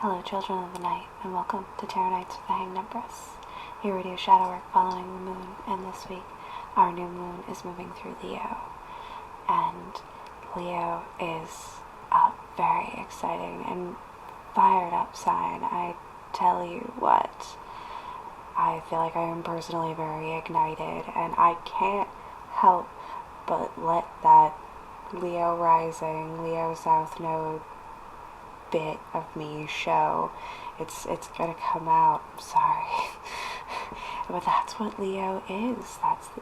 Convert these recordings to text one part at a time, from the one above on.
Hello, children of the night, and welcome to Tarot Nights with the Hanged Empress, your radio shadow work following the moon. And this week, our new moon is moving through Leo, and Leo is a very exciting and fired up sign. I tell you what, I feel like I am personally very ignited, and I can't help but let that Leo rising, Leo South Node bit of me show. It's gonna come out. I'm sorry. But that's what Leo is.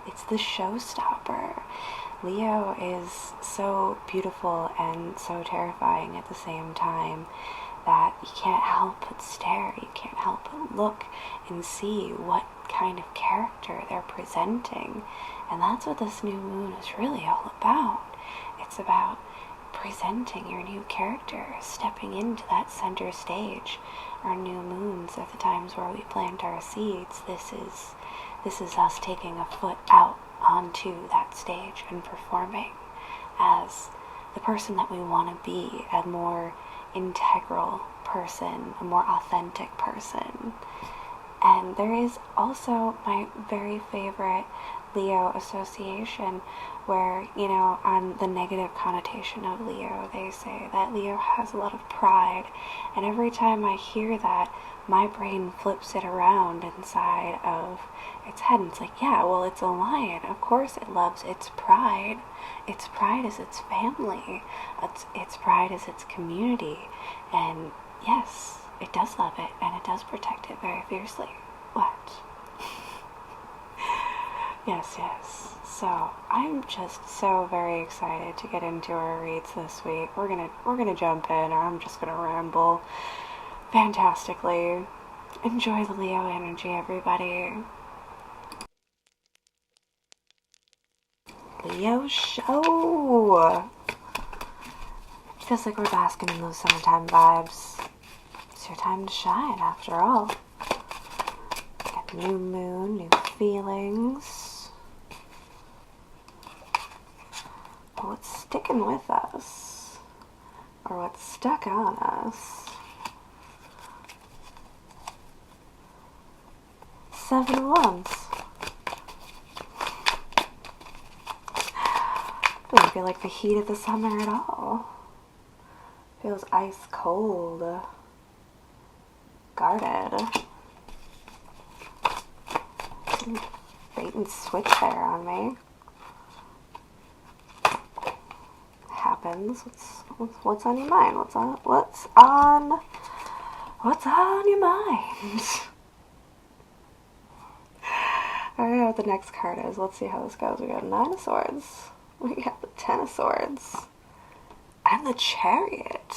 It's the showstopper. Leo is so beautiful and so terrifying at the same time that you can't help but stare. You can't help but look and see what kind of character they're presenting. And that's what this new moon is really all about. It's about presenting your new character, stepping into that center stage. Our new moons are the times where we plant our seeds. This is us taking a foot out onto that stage and performing as the person that we want to be, a more integral person, a more authentic person. And there is also my very favorite Leo association where, on the negative connotation of Leo, they say that Leo has a lot of pride. And every time I hear that, my brain flips it around inside of its head. And it's like, yeah, well, it's a lion. Of course it loves its pride. Its pride is its family. Its pride is its community. And yes, it does love it, and it does protect it very fiercely. What? Yes. So I'm just so very excited to get into our reads this week. We're gonna jump in, or I'm just gonna ramble fantastically. Enjoy the Leo energy, everybody. Leo show. Feels like we're basking in those summertime vibes. It's your time to shine, after all. Got new moon, new feelings. What's sticking with us, or what's stuck on us. 7 of Wands. Doesn't feel like the heat of the summer at all. Feels ice cold, guarded. Bait and switch there on me. Happens. What's on your mind? What's on your mind? I don't know what the next card is. Let's see how this goes. We got 9 of Swords. We got the 10 of Swords. And the Chariot.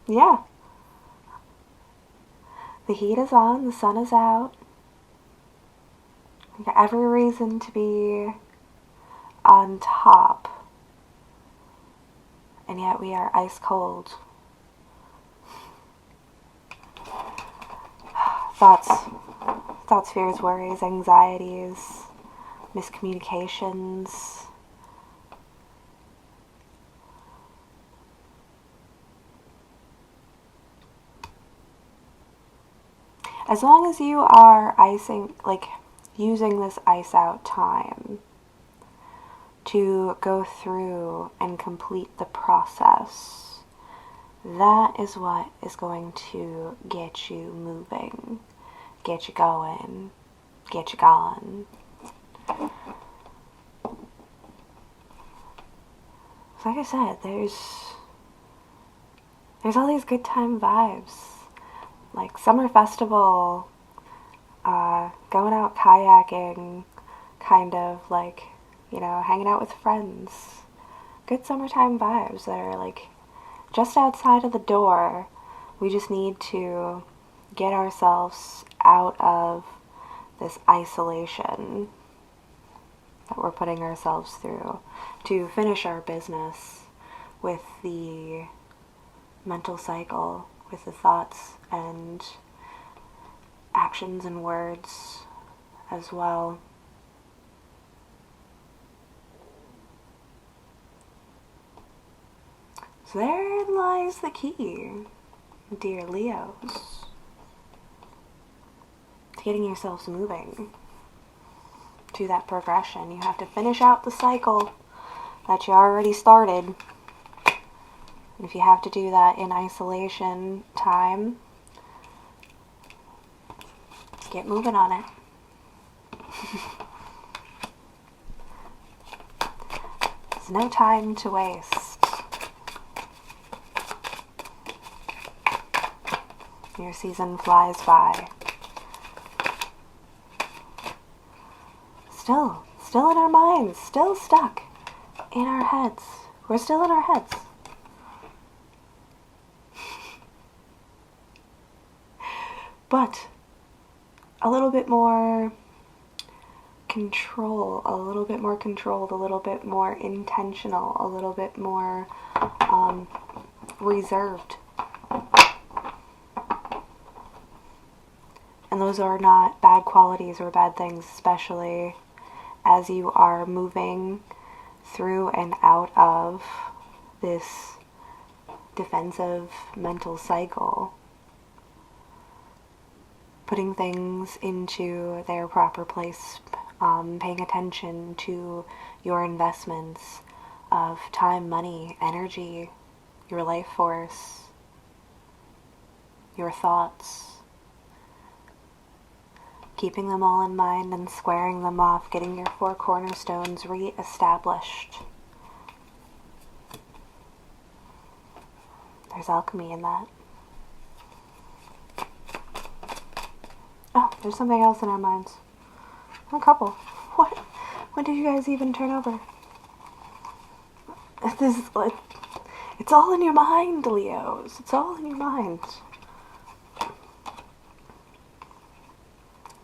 Yeah. The heat is on, the sun is out. We got every reason to be on top. And yet we are ice cold. Thoughts, fears, worries, anxieties, miscommunications. As long as you are using this ice out time to go through and complete the process, that is what is going to get you moving, get you going, get you gone. Like I said, there's all these good time vibes. Like summer festival, going out kayaking, kind of like, hanging out with friends. Good summertime vibes that are like just outside of the door. We just need to get ourselves out of this isolation that we're putting ourselves through to finish our business with the mental cycle, with the thoughts and actions and words as well. So therein lies the key, dear Leos, to getting yourselves moving to that progression. You have to finish out the cycle that you already started. And if you have to do that in isolation time, get moving on it. There's no time to waste. Your season flies by. Still in our minds, still stuck in our heads. We're still in our heads. But a little bit more control, a little bit more controlled, a little bit more intentional, a little bit more reserved. And those are not bad qualities or bad things, especially as you are moving through and out of this defensive mental cycle. Putting things into their proper place, paying attention to your investments of time, money, energy, your life force, your thoughts. Keeping them all in mind and squaring them off, getting your 4 cornerstones re-established. There's alchemy in that. Oh, there's something else in our minds. A couple. What? When did you guys even turn over? This is like, it's all in your mind, Leos. It's all in your mind.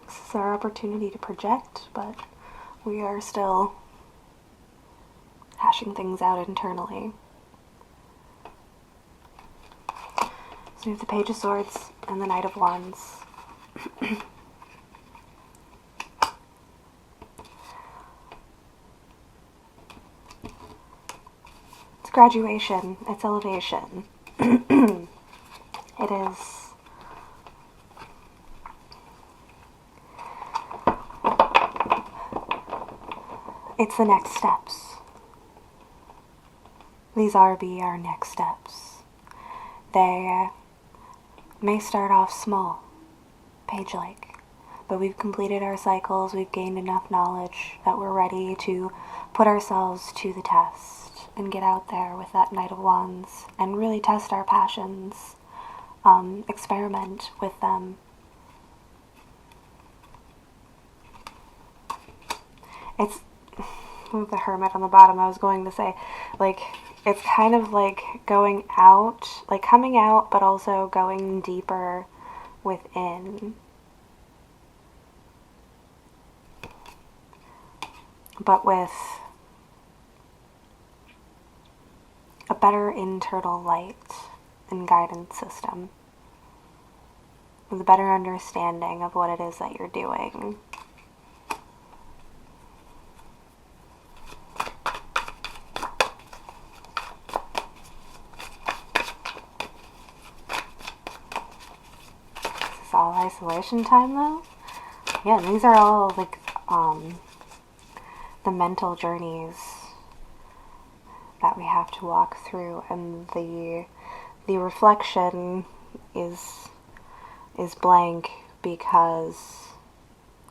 This is our opportunity to project, but we are still hashing things out internally. So we have the Page of Swords and the Knight of Wands. It's graduation, it's elevation. It is it's the next steps. These are our next steps. They may start off small, page-like, but we've completed our cycles, we've gained enough knowledge that we're ready to put ourselves to the test and get out there with that Knight of Wands and really test our passions, experiment with them. It's with the Hermit on the bottom. I was going to say, like, it's kind of like going out, like coming out, but also going deeper within. But with a better internal light and guidance system. With a better understanding of what it is that you're doing. Is this all isolation time though? Yeah, these are all like the mental journeys that we have to walk through, and the reflection is blank because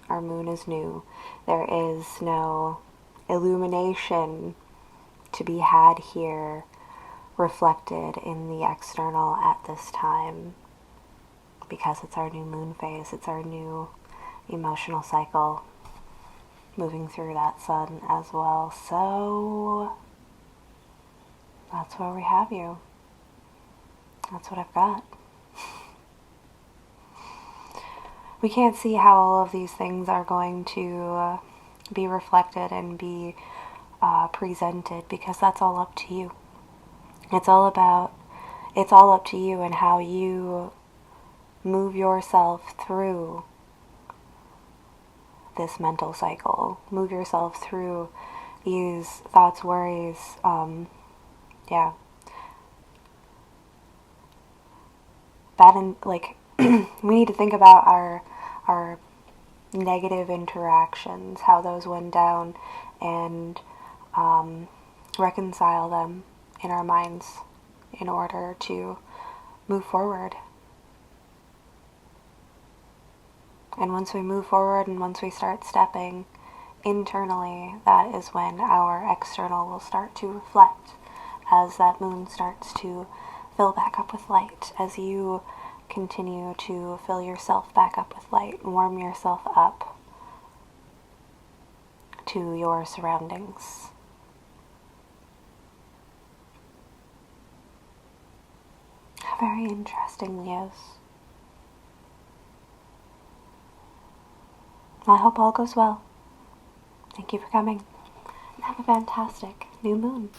our moon is new. There is no illumination to be had here reflected in the external at this time, because it's our new moon phase, it's our new emotional cycle moving through that sun as well. So that's where we have you. That's what I've got. We can't see how all of these things are going to be reflected and be presented, because that's all up to you. It's all up to you and how you move yourself through this mental cycle. Move yourself through these thoughts, worries, we need to think about our negative interactions, how those went down, and reconcile them in our minds in order to move forward. And once we move forward and once we start stepping internally, that is when our external will start to reflect as that moon starts to fill back up with light, as you continue to fill yourself back up with light, warm yourself up to your surroundings. Very interesting, Leos. I hope all goes well. Thank you for coming. And have a fantastic new moon.